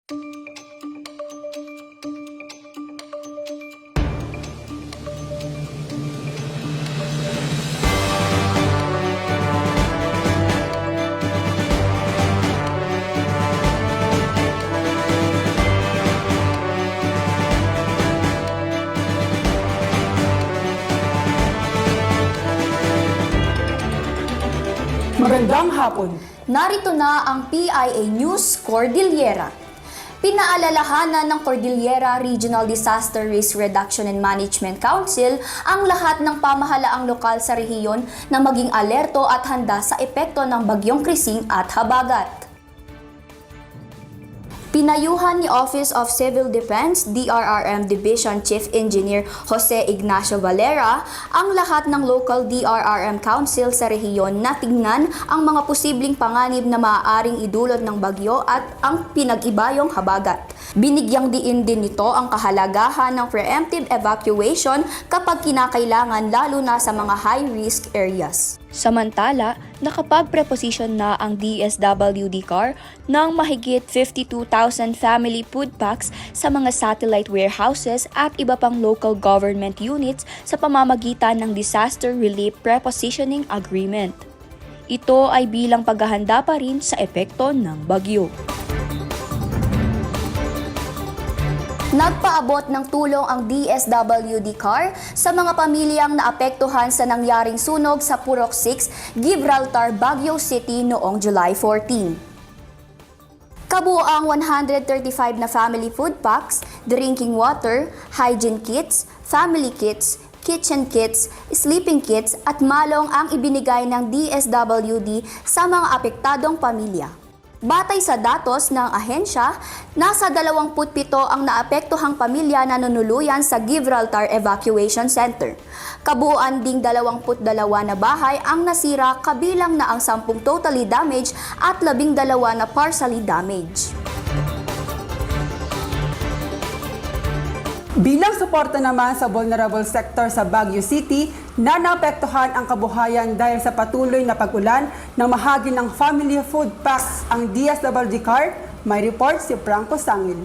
Magandang hapon. Narito na ang PIA News Cordillera. Pinaalalahanan ng Cordillera Regional Disaster Risk Reduction and Management Council ang lahat ng pamahalaang lokal sa rehiyon na maging alerto at handa sa epekto ng bagyong Krising at Habagat. Pinayuhan ni Office of Civil Defense DRRM Division Chief Engineer Jose Ignacio Valera ang lahat ng local DRRM Council sa rehiyon na tingnan ang mga posibleng panganib na maaaring idulot ng bagyo at ang pinag-ibayong habagat. Binigyang diin din nito ang kahalagahan ng preemptive evacuation kapag kinakailangan lalo na sa mga high-risk areas. Samantala, nakapag-preposition na ang DSWD CAR ng mahigit 52,000 family food packs sa mga satellite warehouses at iba pang local government units sa pamamagitan ng Disaster Relief Prepositioning Agreement. Ito ay bilang paghahanda pa rin sa epekto ng bagyo. Nagpaabot ng tulong ang DSWD CAR sa mga pamilyang naapektuhan sa nangyaring sunog sa Purok 6, Gibraltar, Baguio City noong July 14. Kabuoang 135 na family food packs, drinking water, hygiene kits, family kits, kitchen kits, sleeping kits at malong ang ibinigay ng DSWD sa mga apektadong pamilya. Batay sa datos ng ahensya, nasa 27 ang naapektuhang pamilya na nanuluyan sa Gibraltar Evacuation Center. Kabuuan ding 22 na bahay ang nasira kabilang na ang 10 totally damaged at 12 na partially damaged. Bilang suporta naman sa vulnerable sector sa Baguio City na naapektuhan ang kabuhayan dahil sa patuloy na pag-ulan ng mahagi ng family food packs ang DSWD CAR, may report si Franco Sangil.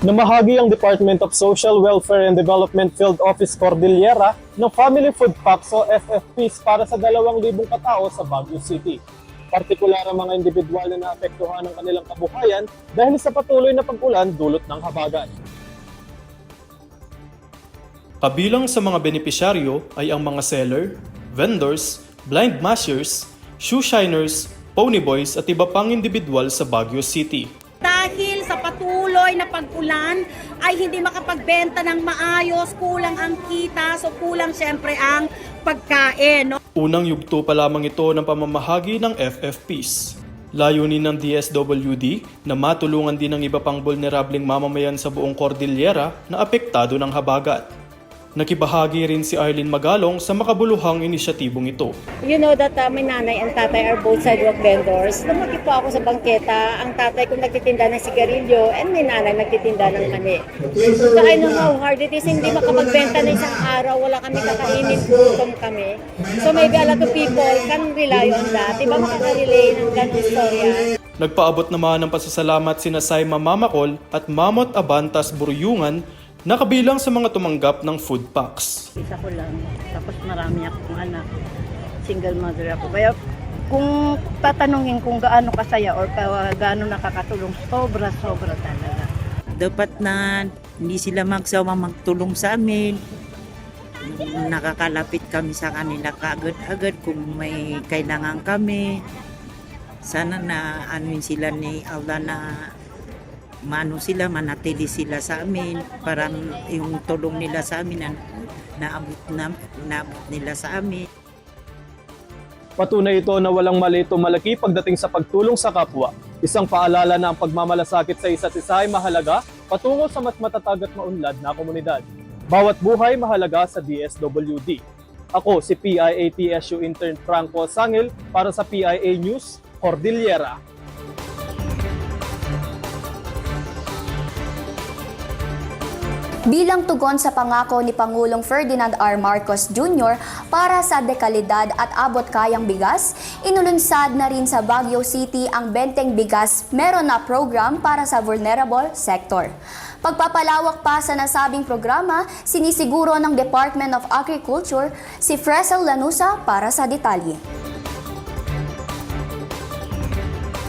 Namahagi ang Department of Social Welfare and Development Field Office Cordillera ng Family Food Packs o FFPs para sa 2,000 katao sa Baguio City. Partikular ang mga individual na naapektuhan ng kanilang kabuhayan dahil sa patuloy na pag-ulan dulot ng habagat. Kabilang sa mga benepisyaryo ay ang mga seller, vendors, blind mashers, shoe shiners, pony boys at iba pang individual sa Baguio City. Dahil sa patuloy na pag-ulan ay hindi makapagbenta ng maayos, kulang ang kita, so kulang siyempre ang pagkain. Unang yugto pa lamang ito ng pamamahagi ng FFPs. Layunin ng DSWD na matulungan din ang iba pang vulnerableng mamamayan sa buong Cordillera na apektado ng habagat. Nakibahagi rin si Arlene Magalong sa makabuluhang inisyatibong ito. You know that my nanay and tatay are both sidewalk vendors. Lumaki po ako sa bangketa. Ang tatay ko nagtitinda ng sigarilyo and my nanay nagtitinda ng mani. So I know how hard it is. Hindi makapagbenta na isang araw. Wala kami kakainin, gutom kami. So maybe a lot of people can rely on that. Diba makaka-relay ng ganung storya? Nagpaabot naman ng pasasalamat sina Saima Mamakol at Mamot Abantas Buryungan na kabilang sa mga tumanggap ng food packs. Isa ko lang. Tapos marami akong anak. Single mother ako. Kaya kung tatanungin kung gaano kasaya or gaano nakakatulong, sobra-sobra talaga. Dapat na hindi sila magsawa magtulong sa amin. Nakakalapit kami sa kanila kaagad-agad kung may kailangan kami. Sana na anuin sila ni Allah na manatili sila sa amin. Parang yung tulong nila sa amin naabot nila sa amin. Patunay ito na walang maliit o malaki pagdating sa pagtulong sa kapwa. Isang paalala na ang pagmamalasakit sa isa't isa ay mahalaga patungo sa mas matatag at maunlad na komunidad. Bawat buhay mahalaga sa DSWD. Ako si PIA-TSU Intern Franco Sangil para sa PIA News, Cordillera. Bilang tugon sa pangako ni Pangulong Ferdinand R. Marcos Jr. para sa dekalidad at abot-kayang bigas, inulunsad na rin sa Baguio City ang Benteng Bigas Meron na program para sa vulnerable sector. Pagpapalawak pa sa nasabing programa, sinisiguro ng Department of Agriculture si Fresel Lanusa para sa detalye.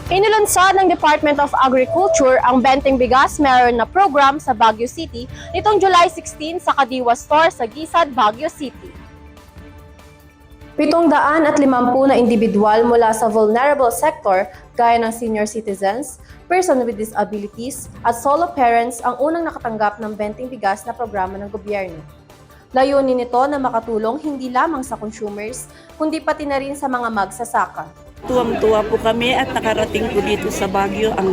Inilunsad ng Department of Agriculture ang Benteng Bigas Meron na program sa Baguio City nitong July 16 sa Kadiwa Store sa Gisad, Baguio City. 750 na individual mula sa vulnerable sector gaya ng senior citizens, person with disabilities at solo parents ang unang nakatanggap ng Benteng Bigas na programa ng gobyerno. Layunin nito na makatulong hindi lamang sa consumers, kundi pati na rin sa mga magsasaka. Tuwang-tuwa po kami at nakarating po dito sa Baguio ang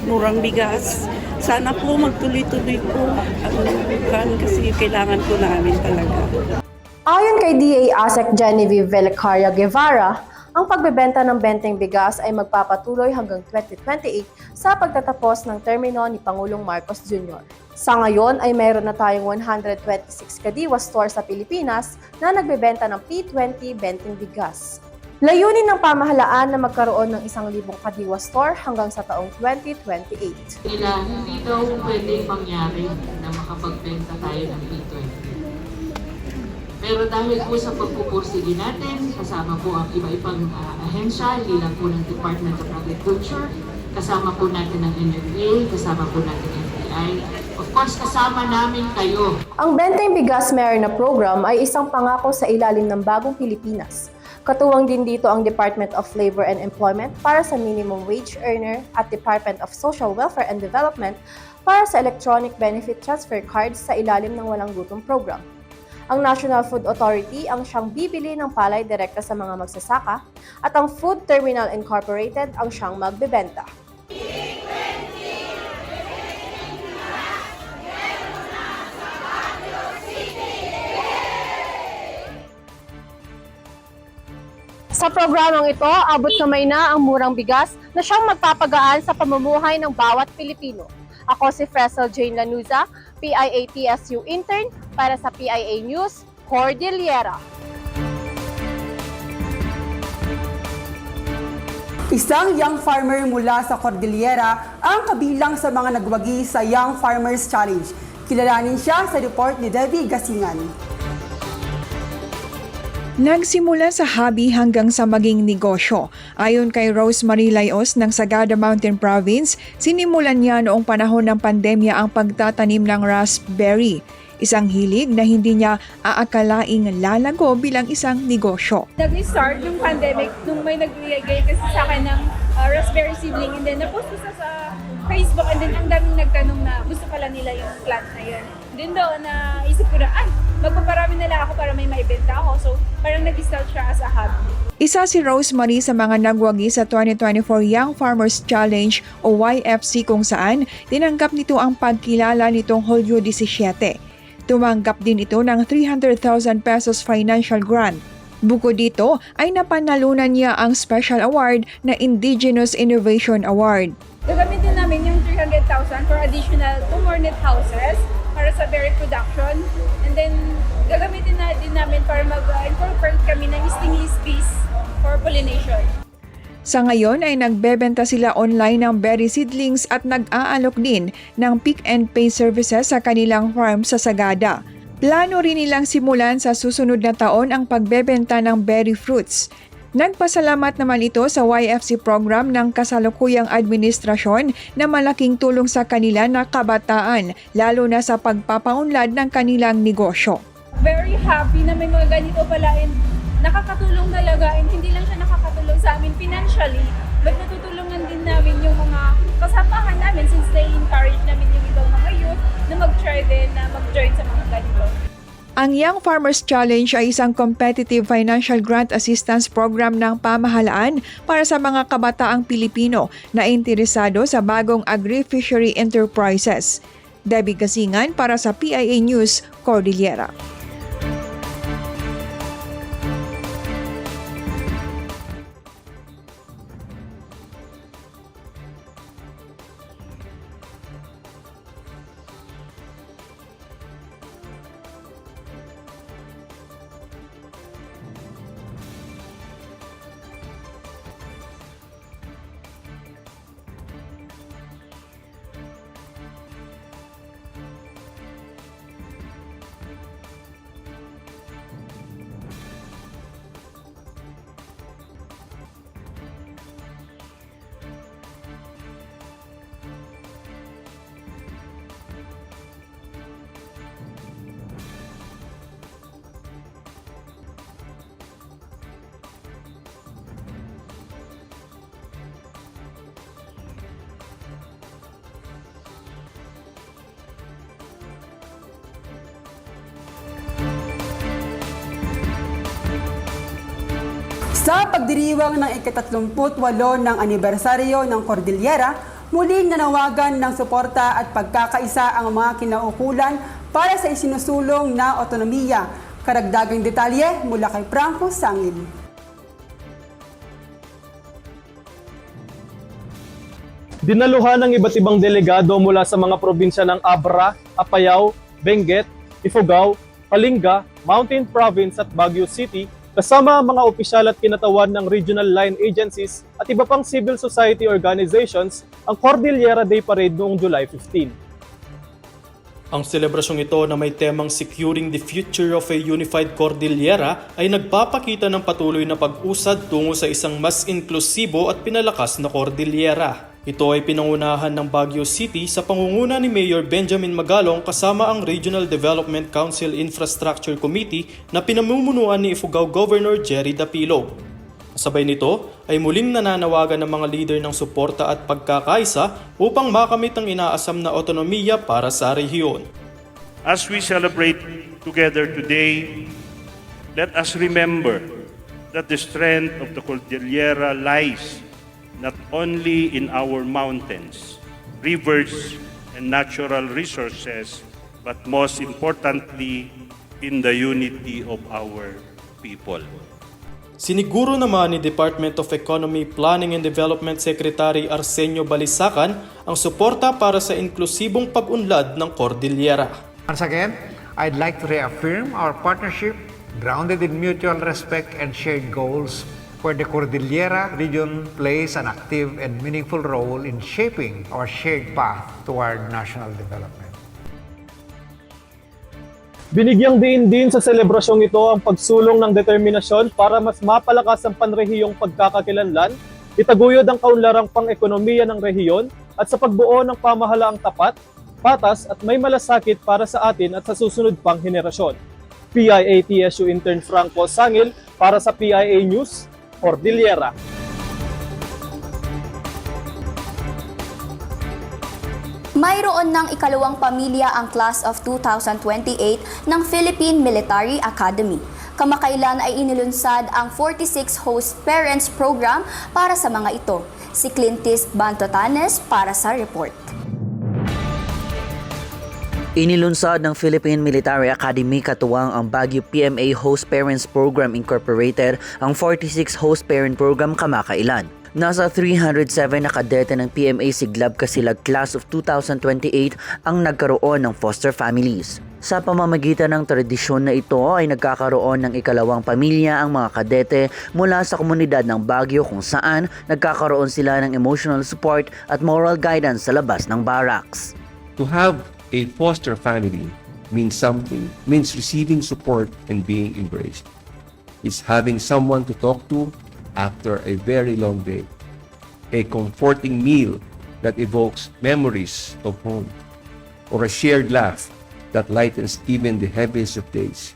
murang bigas. Sana po magtuloy-tuloy po ang kasi kailangan po namin talaga. Ayon kay DA ASEC Genevieve Velicaria Guevara, ang pagbebenta ng Benteng Bigas ay magpapatuloy hanggang 2028 sa pagtatapos ng termino ni Pangulong Marcos Jr. Sa ngayon ay mayroon na tayong 126 Kadiwa store sa Pilipinas na nagbebenta ng P20 Benteng Bigas. Layunin ng pamahalaan na magkaroon ng 1,000 Kadiwa store hanggang sa taong 2028. Nila, hindi daw pwedeng mangyari na makapagbenta tayo ng P20. Pero dahil po sa pagpupursige natin, kasama po ang iba-ibang ahensya, hindi lang po ng Department of Agriculture, kasama po natin ng NFA, kasama po natin ng NBI, of course kasama namin kayo. Ang Benteng Bigas Meron na program ay isang pangako sa ilalim ng bagong Pilipinas. Katuwang din dito ang Department of Labor and Employment para sa minimum wage earner at Department of Social Welfare and Development para sa electronic benefit transfer cards sa ilalim ng Walang Gutom program. Ang National Food Authority ang siyang bibili ng palay direkta sa mga magsasaka at ang Food Terminal Incorporated ang siyang magbebenta. Sa programang ito, abot kamay na ang murang bigas na siyang magpapagaan sa pamumuhay ng bawat Pilipino. Ako si Fresel Jane Lanuza, PIA-PSU intern para sa PIA News, Cordillera. Isang young farmer mula sa Cordillera ang kabilang sa mga nagwagi sa Young Farmers Challenge. Kilalanin siya sa report ni Debbie Gasingan. Nagsimula sa hobby hanggang sa maging negosyo. Ayon kay Rosemary Layos ng Sagada Mountain Province, sinimulan niya noong panahon ng pandemya ang pagtatanim ng raspberry. Isang hilig na hindi niya aakalaing lalago bilang isang negosyo. Nag-start yung pandemic nung may nagbigay kasi sa akin ng raspberry seedling and then na-post ko sa Facebook and then ang daming nagtanong na gusto pala nila yung plant na yun. Then doon naisip ko na, magpaparami na lang ako para may maibenta ako. So parang nag-start siya as a hobby. Isa si Rosemary sa mga nagwagi sa 2024 Young Farmers Challenge o YFC kung saan tinanggap nito ang pagkilala nitong Hulyo 17. Tumanggap din ito ng 300,000 pesos financial grant. Bukod dito ay napanalunan niya ang special award na Indigenous Innovation Award. Gagamitin namin yung 300,000 for additional 2 more net houses para sa berry production. And then gagamitin na din namin para mag-incorporate kami ng stingy bees for pollination. Sa ngayon ay nagbebenta sila online ng berry seedlings at nag-aalok din ng pick and pay services sa kanilang farm sa Sagada. Plano rin nilang simulan sa susunod na taon ang pagbebenta ng berry fruits. Nagpasalamat naman ito sa YFC program ng kasalukuyang administrasyon na malaking tulong sa kanila na kabataan, lalo na sa pagpapaunlad ng kanilang negosyo. Very happy na may mga ganito pala and nakakatulong talaga and hindi lang siya nakakatulong sa amin financially but natutulungan din namin yung mga kasamahan namin since they-encourage namin yung ibang mga youth na mag-try din na mag-join sa mga ganito. Ang Young Farmers Challenge ay isang competitive financial grant assistance program ng pamahalaan para sa mga kabataang Pilipino na interesado sa bagong agri-fishery enterprises. Debbie Gasingan para sa PIA News, Cordillera. Sa pagdiriwang ng ika-38 ng anibersaryo ng Cordillera, muling nanawagan ng suporta at pagkakaisa ang mga kinaukulan para sa isinusulong na otonomiya. Karagdagang detalye mula kay Franco Sangil. Dinaluhan ng iba't ibang delegado mula sa mga probinsya ng Abra, Apayao, Benguet, Ifugao, Kalinga, Mountain Province at Baguio City kasama ang mga opisyal at kinatawan ng regional line agencies at iba pang civil society organizations ang Cordillera Day Parade noong July 15. Ang selebrasyong ito na may temang Securing the Future of a Unified Cordillera ay nagpapakita ng patuloy na pag-usad tungo sa isang mas inklusibo at pinalakas na Cordillera. Ito ay pinangunahan ng Baguio City sa pangunguna ni Mayor Benjamin Magalong kasama ang Regional Development Council Infrastructure Committee na pinamumunuan ni Ifugao Governor Jerry Dapilog. Kasabay nito ay muling nananawagan ng mga leader ng suporta at pagkakaisa upang makamit ang inaasam na otonomiya para sa rehiyon. As we celebrate together today, let us remember that the strength of the Cordillera lies not only in our mountains, rivers, and natural resources, but most importantly, in the unity of our people. Siniguro naman ni Department of Economy, Planning and Development Secretary Arsenio Balisacan ang suporta para sa inklusibong pag-unlad ng Cordillera. Once again, I'd like to reaffirm our partnership grounded in mutual respect and shared goals, where the Cordillera region plays an active and meaningful role in shaping our shared path toward national development. Binigyang diin din sa selebrasyong ito ang pagsulong ng determinasyon para mas mapalakas ang panrehiyong pagkakakilanlan, itaguyod ang kaunlarang pang-ekonomiya ng rehiyon at sa pagbuo ng pamahalaang tapat, patas at may malasakit para sa atin at sa susunod pang henerasyon. PIA-TSU Intern Franco Sangil para sa PIA News, Cordillera. Mayroon ng ikalawang pamilya ang Class of 2028 ng Philippine Military Academy. Kamakailan ay inilunsad ang 46 Host Parents Program para sa mga ito. Si Clintis Bantotanes para sa report. Inilunsad ng Philippine Military Academy katuwang ang Baguio PMA Host Parents Program Incorporated ang 46 Host Parent Program kamakailan. Nasa 307 na kadete ng PMA Siglab Kasilag Class of 2028 ang nagkaroon ng foster families. Sa pamamagitan ng tradisyon na ito ay nagkakaroon ng ikalawang pamilya ang mga kadete mula sa komunidad ng Baguio kung saan nagkakaroon sila ng emotional support at moral guidance sa labas ng barracks. To have a foster family means something, means receiving support and being embraced. It's having someone to talk to after a very long day, a comforting meal that evokes memories of home, or a shared laugh that lightens even the heaviest of days.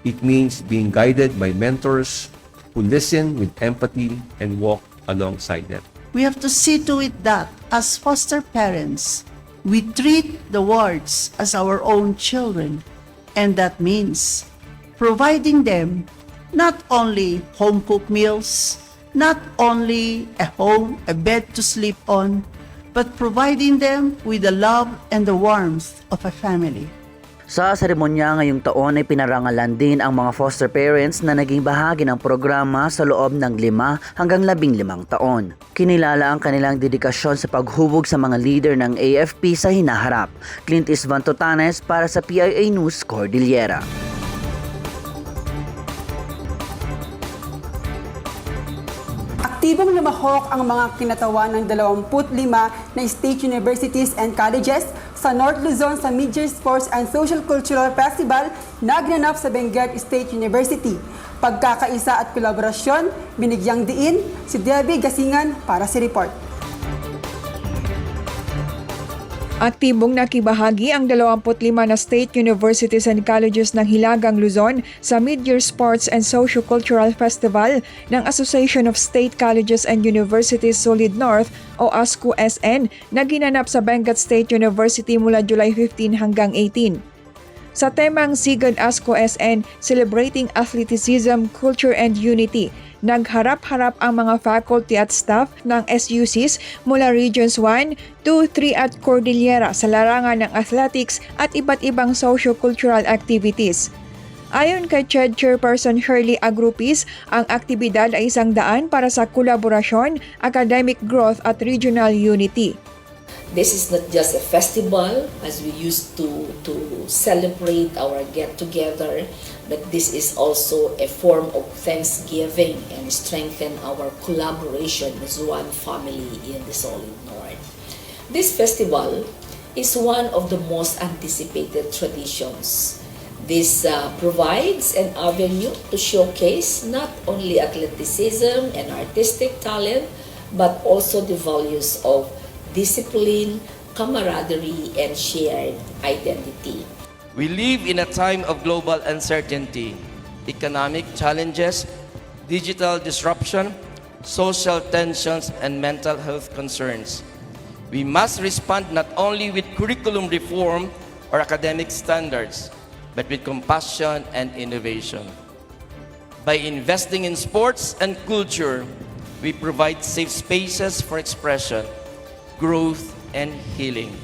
It means being guided by mentors who listen with empathy and walk alongside them. We have to see to it that, as foster parents, we treat the wards as our own children, and that means providing them not only home-cooked meals, not only a home, a bed to sleep on, but providing them with the love and the warmth of a family. Sa seremonya ngayong taon ay pinarangalan din ang mga foster parents na naging bahagi ng programa sa loob ng 5 hanggang 15 taon. Kinilala ang kanilang dedikasyon sa paghubog sa mga leader ng AFP sa hinaharap. Clintis Bantotanes para sa PIA News, Cordillera. Aktibong lumahok ang mga kinatawan ng 25 na state universities and colleges sa North Luzon sa Mid-Year Sports and Social Cultural Festival na ginanap sa Benguet State University. Pagkakaisa at kolaborasyon, binigyang diin si Debbie Gasingan para sa report. Aktibong nakibahagi ang 25 na state universities and colleges ng Hilagang Luzon sa Mid-Year Sports and Socio-Cultural Festival ng Association of State Colleges and Universities Solid North o ASCU-SN na ginanap sa Benguet State University mula July 15 hanggang 18. Sa temang Sigad Asko SN Celebrating Athleticism, Culture and Unity, nagharap-harap ang mga faculty at staff ng SUCs mula Regions 1, 2, 3 at Cordillera sa larangan ng athletics at iba't ibang socio-cultural activities. Ayon kay CHED Chairperson Shirley Agrupis, ang aktibidad ay isang daan para sa kolaborasyon, academic growth at regional unity. This is not just a festival as we used to celebrate our get-together, but this is also a form of thanksgiving and strengthen our collaboration as one family in the Solid North. This festival is one of the most anticipated traditions. This provides an avenue to showcase not only athleticism and artistic talent, but also the values of discipline, camaraderie, and shared identity. We live in a time of global uncertainty, economic challenges, digital disruption, social tensions, and mental health concerns. We must respond not only with curriculum reform or academic standards, but with compassion and innovation. By investing in sports and culture, we provide safe spaces for expression, growth, and healing.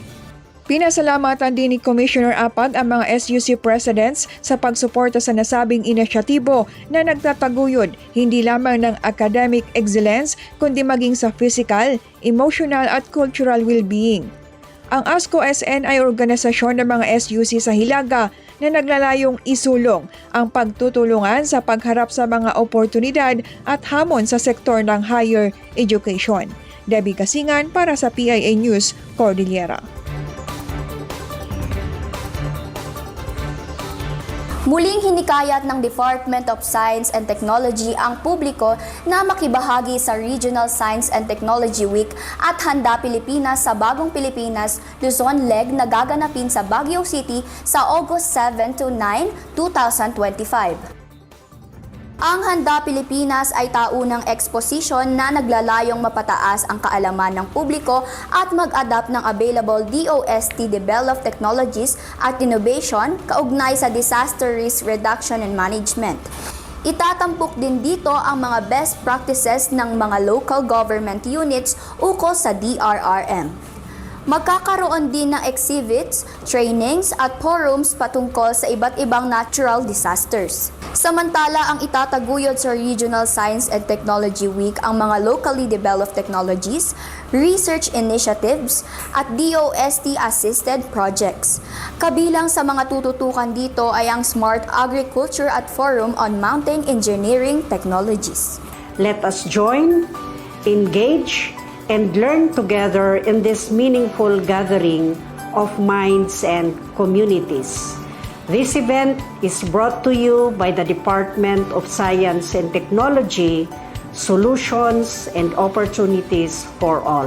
Pinasalamatan din ni Commissioner Apag ang mga SUC presidents sa pagsuporta sa nasabing inisyatibo na nagtataguyod hindi lamang ng academic excellence kundi maging sa physical, emotional at cultural well-being. Ang ASCO SN ay organisasyon ng mga SUC sa Hilaga na naglalayong isulong ang pagtutulungan sa pagharap sa mga oportunidad at hamon sa sektor ng higher education. Debbie Kasingan para sa PIA News, Cordillera. Muling hinikayat ng Department of Science and Technology ang publiko na makibahagi sa Regional Science and Technology Week at Handa Pilipinas sa Bagong Pilipinas Luzon Leg na gaganapin sa Baguio City sa August 7 to 9, 2025. Ang Handa Pilipinas ay taunang eksposisyon na naglalayong mapataas ang kaalaman ng publiko at mag-adapt ng available DOST-developed technologies at innovation kaugnay sa disaster risk reduction and management. Itatampok din dito ang mga best practices ng mga local government units ukol sa DRRM. Magkakaroon din ng exhibits, trainings at forums patungkol sa iba't ibang natural disasters. Samantala, ang itataguyod sa Regional Science and Technology Week ang mga locally developed technologies, research initiatives, at DOST-assisted projects. Kabilang sa mga tututukan dito ay ang Smart Agriculture at Forum on Mountain Engineering Technologies. Let us join, engage, and learn together in this meaningful gathering of minds and communities. This event is brought to you by the Department of Science and Technology, Solutions and Opportunities for All.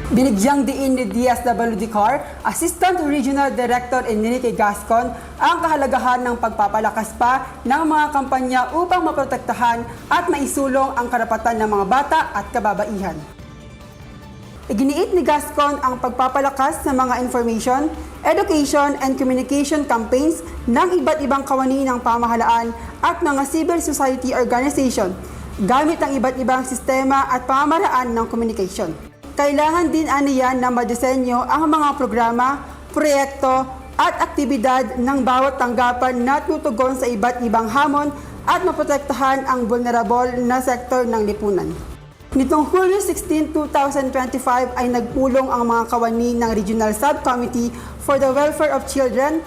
Binigyang diin ni DSWD CAR, Assistant Regional Director Enrique Gascon, ang kahalagahan ng pagpapalakas pa ng mga kampanya upang maprotektahan at maisulong ang karapatan ng mga bata at kababaihan. Iginiit ni Gascon ang pagpapalakas ng mga information, education and communication campaigns ng iba't ibang kawani ng pamahalaan at mga civil society organization gamit ang iba't ibang sistema at pamamaraan ng communication. Kailangan din aniyan na madisenyo ang mga programa, proyekto at aktibidad ng bawat tanggapan na tutugon sa iba't ibang hamon at maprotektahan ang vulnerable na sektor ng lipunan. Nitong Hulyo 16, 2025 ay nagpulong ang mga kawani ng Regional Subcommittee for the Welfare of Children,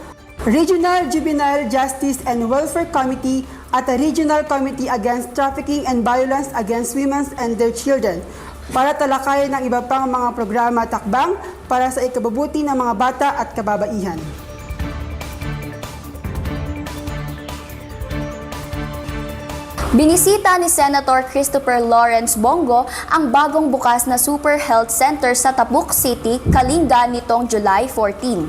Regional Juvenile Justice and Welfare Committee at the Regional Committee Against Trafficking and Violence Against Women and Their Children para talakayin ng iba pang mga programa at takbang para sa ikabubuti ng mga bata at kababaihan. Binisita ni Senator Christopher Lawrence Bongo ang bagong bukas na Super Health Center sa Tabuk City, Kalinga nitong July 14.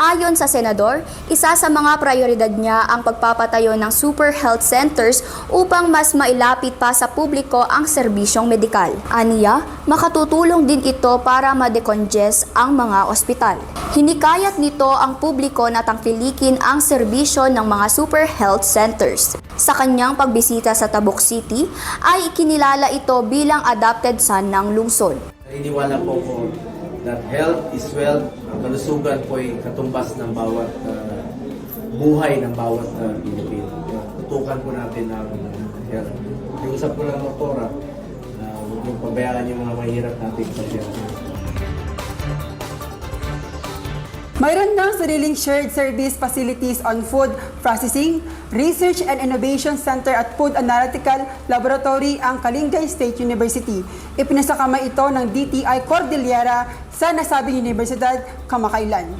Ayon sa senador, isa sa mga prioridad niya ang pagpapatayo ng super health centers upang mas mailapit pa sa publiko ang serbisyong medikal. Aniya, makatutulong din ito para ma-decongest ang mga ospital. Hinikayat nito ang publiko na tangkilikin ang serbisyo ng mga super health centers. Sa kanyang pagbisita sa Tabuk City, ay ikinilala ito bilang adopted son ng lungsod. Naniniwala po ko that health is wealth. Ang kalusugan po ay katumbas ng bawat buhay ng bawat Pilipino. Tutukan po natin ang health. Iusap ko lang po, huwag yung pabayaan yung mga mahirap natin sa health. Mayroon ng sariling shared service facilities on food processing, research and innovation center at food analytical laboratory ang Kalinga State University. Ipinasakama ito ng DTI Cordillera sa nasabing universidad kamakailan.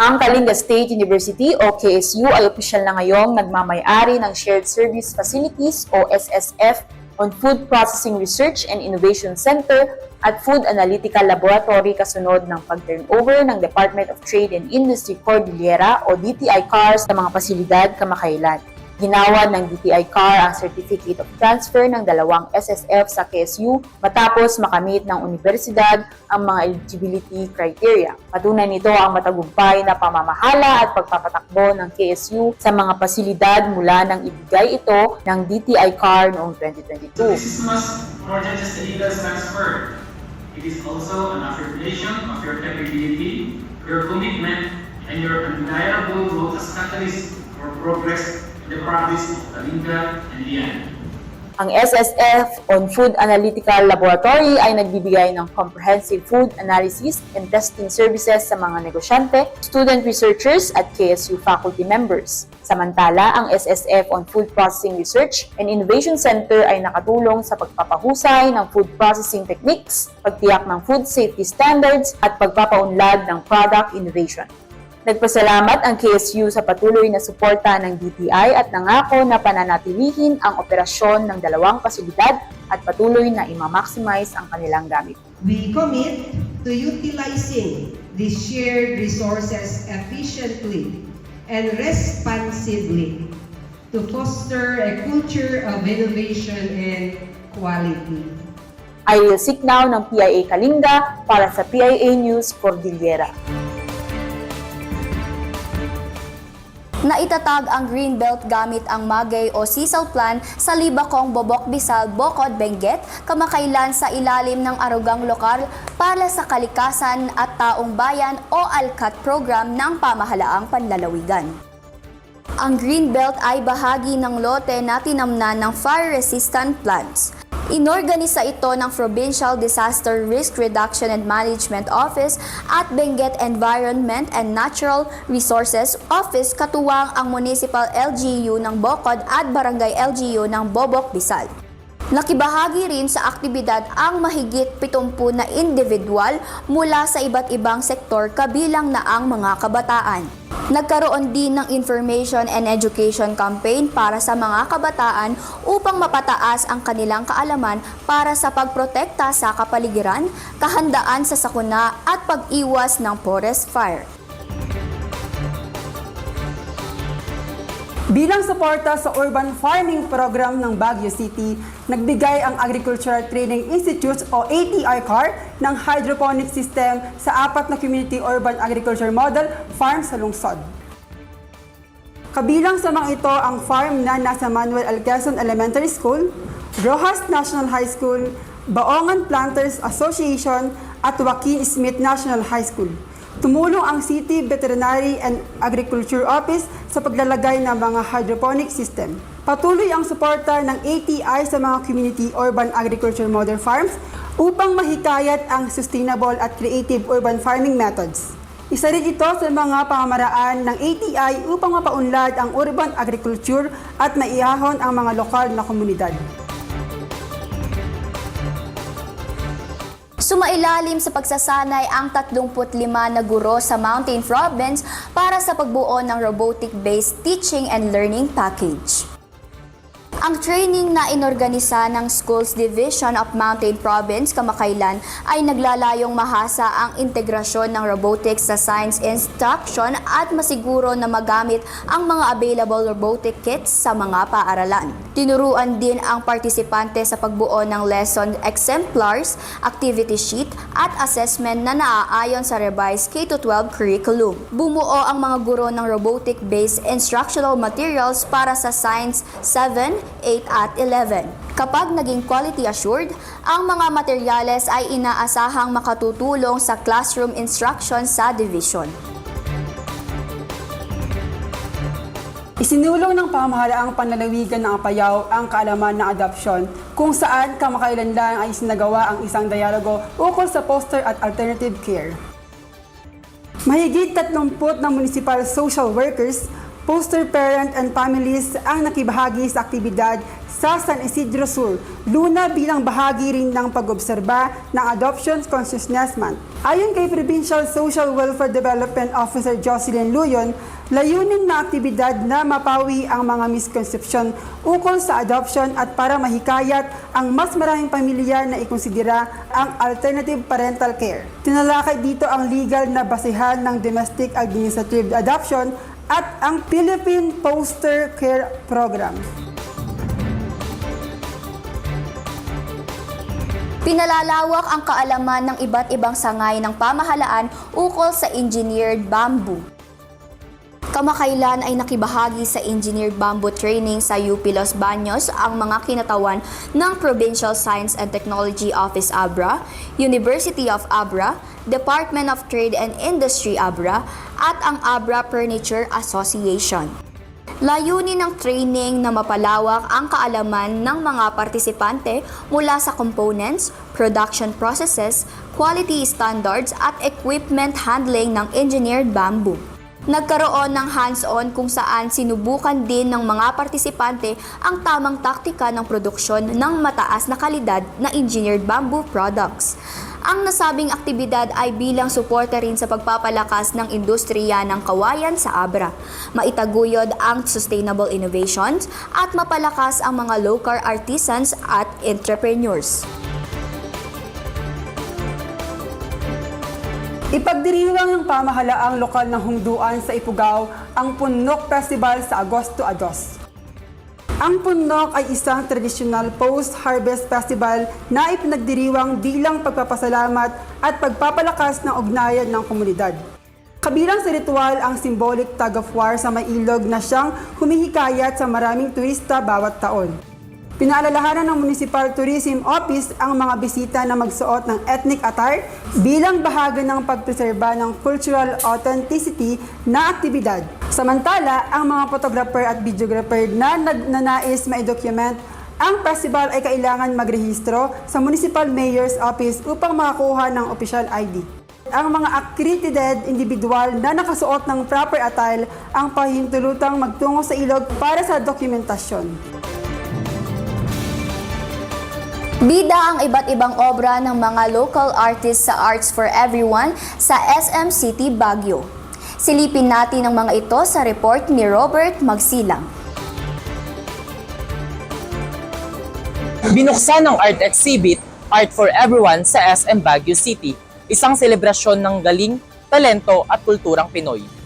Ang Kalinga State University o KSU ay opisyal na ngayong nagmamay-ari ng Shared Service Facilities o SSF on Food Processing Research and Innovation Center at Food Analytical Laboratory kasunod ng pag-turnover ng Department of Trade and Industry Cordillera o DTI CAR sa mga pasilidad kamakailan. Ginawa ng DTI CAR ang Certificate of Transfer ng dalawang SSF sa KSU matapos makamit ng universidad ang mga eligibility criteria. Patunay nito ang matagumpay na pamamahala at pagpapatakbo ng KSU sa mga pasilidad mula nang ibigay ito ng DTI CAR noong 2022. This is more than just a legal transfer. It is also an affirmation of your capability, your commitment, and your undeniable role as catalyst for progress in the province of Kalinga and beyond. Ang SSF on Food Analytical Laboratory ay nagbibigay ng comprehensive food analysis and testing services sa mga negosyante, student researchers at KSU faculty members. Samantala, ang SSF on Food Processing Research and Innovation Center ay nakatulong sa pagpapahusay ng food processing techniques, pagtiyak ng food safety standards at pagpapaunlad ng product innovation. Nagpasalamat ang KSU sa patuloy na suporta ng DTI at nangako na pananatilihin ang operasyon ng dalawang pasilidad at patuloy na i-maximize ang kanilang gamit. We commit to utilizing these shared resources efficiently and responsibly to foster a culture of innovation and quality. Ariel Siknaw ng PIA Kalinga para sa PIA News Cordillera. Naitatag ang Greenbelt gamit ang Magay o Sisal Plan sa Libacong, Bobok, Bisal, Bocod, Benguet, kamakailan sa ilalim ng Arugang Lokal para sa Kalikasan at Taong Bayan o ALCAT program ng Pamahalaang Panlalawigan. Ang Greenbelt ay bahagi ng lote na tinamnan ng fire-resistant plants. Inorganisa ito ng Provincial Disaster Risk Reduction and Management Office at Benguet Environment and Natural Resources Office katuwang ang Municipal LGU ng Bocod at Barangay LGU ng Bobok, Bisal. Nakibahagi rin sa aktibidad ang mahigit 70 na individual mula sa iba't ibang sektor kabilang na ang mga kabataan. Nagkaroon din ng information and education campaign para sa mga kabataan upang mapataas ang kanilang kaalaman para sa pagprotekta sa kapaligiran, kahandaan sa sakuna at pag-iwas ng forest fire. Bilang suporta sa urban farming program ng Baguio City, nagbigay ang Agricultural Training Institute o ATI CAR ng hydroponic system sa 4 na community urban agriculture model farm sa lungsod. Kabilang sa mga ito ang farm na nasa Manuel L. Quezon Elementary School, Rojas National High School, Baongan Planters Association at Joaquin Smith National High School. Tumulong ang City Veterinary and Agriculture Office sa paglalagay ng mga hydroponic system. Patuloy ang suporta ng ATI sa mga community urban agriculture model farms upang mahikayat ang sustainable at creative urban farming methods. Isa rin ito sa mga pamamaraan ng ATI upang mapaunlad ang urban agriculture at maihahon ang mga lokal na komunidad. Sumailalim sa pagsasanay ang 35 na guro sa Mountain Province para sa pagbuo ng robotic-based teaching and learning package. Ang training na inorganisa ng Schools Division of Mountain Province kamakailan ay naglalayong mahasa ang integrasyon ng robotics sa science instruction at masiguro na magamit ang mga available robotic kits sa mga paaralan. Tinuruan din ang partisipante sa pagbuo ng lesson exemplars, activity sheet at assessment na naaayon sa revised K-12 curriculum. Bumuo ang mga guro ng robotic-based instructional materials para sa Science 7, 8 at 11. Kapag naging quality assured, ang mga materyales ay inaasahang makatutulong sa classroom instruction sa division. Isinulong ng pamahalaang panlalawigan ng Apayao ang kaalaman ng adopsyon, kung saan kamakailan lang ay sinagawa ang isang dialogo ukol sa foster at alternative care. Mahigit 30 na municipal social workers, foster parent and families ang nakibahagi sa aktibidad sa San Isidro Sur, Luna bilang bahagi rin ng pag-obserba ng Adoption Consciousness Month. Ayon kay Provincial Social Welfare Development Officer Jocelyn Luyon, layunin na aktibidad na mapawi ang mga misconception ukol sa adoption at para mahikayat ang mas maraming pamilya na ikonsidera ang alternative parental care. Tinalakay dito ang legal na basehan ng domestic administrative adoption at ang Philippine Foster Care Program. Pinalalawak ang kaalaman ng iba't ibang sangay ng pamahalaan ukol sa engineered bamboo. Kamakailan ay nakibahagi sa engineered bamboo training sa UP Los Baños ang mga kinatawan ng Provincial Science and Technology Office Abra, University of Abra, Department of Trade and Industry Abra, at ang Abra Furniture Association. Layunin ng training na mapalawak ang kaalaman ng mga partisipante mula sa components, production processes, quality standards at equipment handling ng engineered bamboo. Nagkaroon ng hands-on kung saan sinubukan din ng mga partisipante ang tamang taktika ng produksyon ng mataas na kalidad na engineered bamboo products. Ang nasabing aktibidad ay bilang suporta rin sa pagpapalakas ng industriya ng kawayan sa Abra, maitaguyod ang sustainable innovations at mapalakas ang mga local artisans at entrepreneurs. Ipagdiriwang ng pamahalaang lokal ng hungduan sa Ifugao ang Punok Festival sa Agosto 2. Ang Punok ay isang tradisyonal post-harvest festival na ipinagdiriwang bilang pagpapasalamat at pagpapalakas ng ugnayan ng komunidad. Kabilang sa ritual ang symbolic tug of war sa may ilog na siyang humihikayat sa maraming turista bawat taon. Pinaalalahanan ng Municipal Tourism Office ang mga bisita na magsuot ng ethnic attire bilang bahagi ng pagpreserba ng cultural authenticity na aktibidad. Samantala, ang mga photographer at videographer na nagnanais ma-document ang festival ay kailangan magrehistro sa Municipal Mayor's Office upang makakuha ng official ID. Ang mga accredited individual na nakasuot ng proper attire ang pahintulutang magtungo sa ilog para sa dokumentasyon. Bida ang iba't ibang obra ng mga local artists sa Arts for Everyone sa SM City, Baguio. Silipin natin ang mga ito sa report ni Robert Magsilang. Binuksan ng art exhibit, Art for Everyone sa SM Baguio City, isang selebrasyon ng galing, talento at kulturang Pinoy.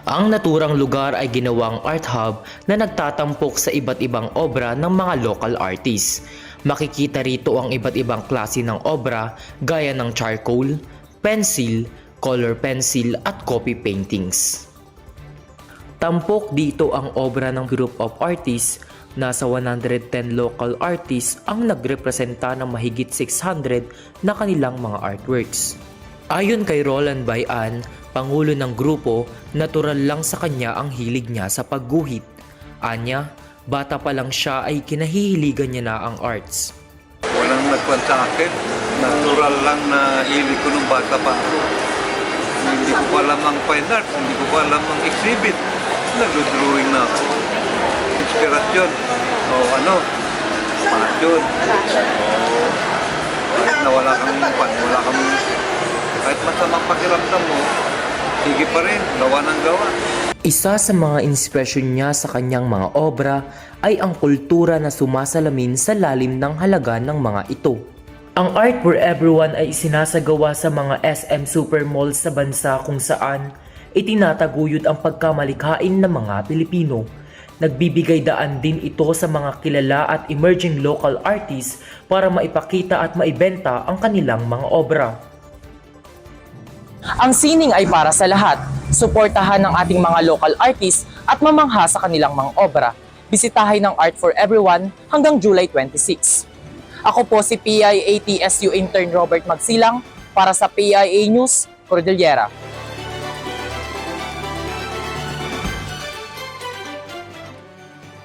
Ang naturang lugar ay ginawang art hub na nagtatampok sa iba't ibang obra ng mga local artists. Makikita rito ang iba't ibang klase ng obra gaya ng charcoal, pencil, color pencil at copy paintings. Tampok dito ang obra ng group of artists. Nasa 110 local artists ang nagrepresenta ng mahigit 600 na kanilang mga artworks. Ayon kay Roland Bayan, pangulo ng grupo, natural lang sa kanya ang hilig niya sa pagguhit. Anya, bata pa lang siya ay kinahihiligan niya na ang arts. Walang nagkwan sa akin. Natural lang na hilig ko nung bata pa ako. Hindi ko pa alam ang fine arts, hindi ko pa alam ang exhibit. Nag-drawing na ako. Inspirasyon. O passion. Kahit na wala kang kahit masamang pakiramdam mo, sige pa rin, gawa ng gawa. Isa sa mga inspirasyon niya sa kanyang mga obra ay ang kultura na sumasalamin sa lalim ng halaga ng mga ito. Ang Art for Everyone ay isinasagawa sa mga SM Supermalls sa bansa kung saan itinataguyod ang pagkamalikhain ng mga Pilipino. Nagbibigay daan din ito sa mga kilala at emerging local artists para maipakita at maibenta ang kanilang mga obra. Ang sining ay para sa lahat. Suportahan ng ating mga local artists at mamangha sa kanilang mga obra. Bisitahin ng Art for Everyone hanggang July 26. Ako po si PIA-TSU intern Robert Magsilang para sa PIA News, Cordillera.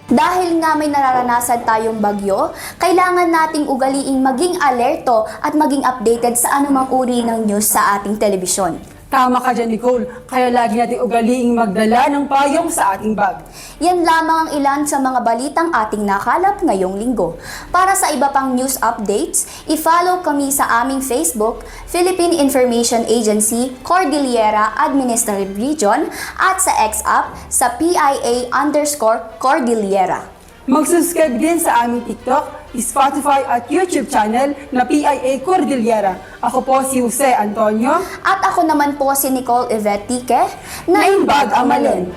Dahil nga may nararanasan tayong bagyo, kailangan nating ugaliing maging alerto at maging updated sa anumang uri ng news sa ating telebisyon. Tama ka dyan, Nicole. Kaya lagi natin ugaliing magdala ng payong sa ating bag. Yan lamang ang ilan sa mga balitang ating nakalap ngayong linggo. Para sa iba pang news updates, i-follow kami sa aming Facebook, Philippine Information Agency, Cordillera Administrative Region, at sa X-App sa PIA_Cordillera. Mag-subscribe din sa aming TikTok, Spotify at YouTube channel na PIA Cordillera. Ako po si Jose Antonio. At ako naman po si Nicole Yvette Tique, na imbag ang malin.